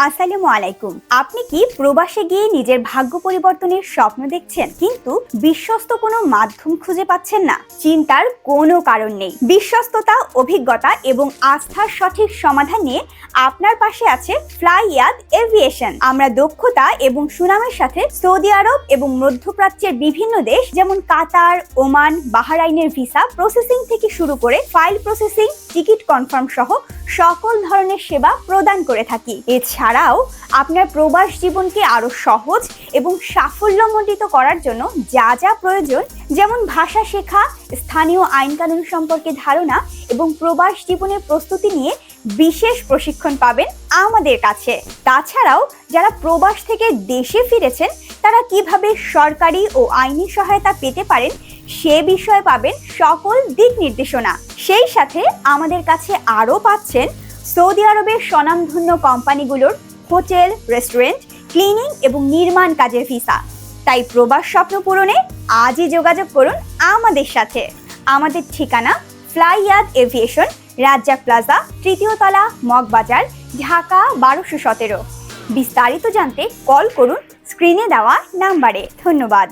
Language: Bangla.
আসসালামু আলাইকুম। আপনি কি প্রবাসে গিয়ে নিজের ভাগ্য পরিবর্তনের স্বপ্ন দেখছেন কিন্তু বিশ্বস্ত কোনো মাধ্যম খুঁজে পাচ্ছেন না? চিন্তার কোনো কারণ নেই। বিশ্বস্ততা, অভিজ্ঞতা এবং আস্থার সঠিক সমাধান নিয়ে আপনার পাশে আছে ফ্লাইয়াদ এভিয়েশন। আমরা দক্ষতা এবং সুনামের সাথে সৌদি আরব এবং মধ্যপ্রাচ্যের বিভিন্ন দেশ যেমন কাতার, ওমান, বাহরাইনের ভিসা প্রসেসিং থেকে শুরু করে ফাইল প্রসেসিং, টিকিট কনফার্ম সহ সকল ধরনের সেবা প্রদান করে থাকি। এছাড়াও আপনার প্রবাস জীবনকে আরো সহজ এবং সাফল্যমণ্ডিত করার জন্য যা যা প্রয়োজন, যেমন ভাষা শেখা, স্থানীয় আইন কানুন সম্পর্কে ধারণা এবং প্রবাস জীবনের প্রস্তুতি নিয়ে বিশেষ প্রশিক্ষণ পাবেন আমাদের কাছে। তাছাড়াও যারা প্রবাস থেকে দেশে ফিরেছেন তারা কিভাবে সরকারি ও আইনি সহায়তা পেতে পারেন সে বিষয়ে পাবেন সকল দিক নির্দেশনা। সেই সাথে আমাদের কাছে আরও পাচ্ছেন সৌদি আরবের স্বনামধন্য কোম্পানিগুলোর হোটেল, রেস্টুরেন্ট, ক্লিনিং এবং নির্মাণ কাজের ভিসা। তাই প্রবাস স্বপ্ন পূরণে আজই যোগাযোগ করুন আমাদের সাথে। আমাদের ঠিকানা ফ্লাইয়াদ এভিয়েশন, রাজ্জাক প্লাজা, ৩য় তলা, মগবাজার, ঢাকা ১২১৭। বিস্তারিত জানতে কল করুন স্ক্রিনে দেওয়া নাম্বারে। ধন্যবাদ।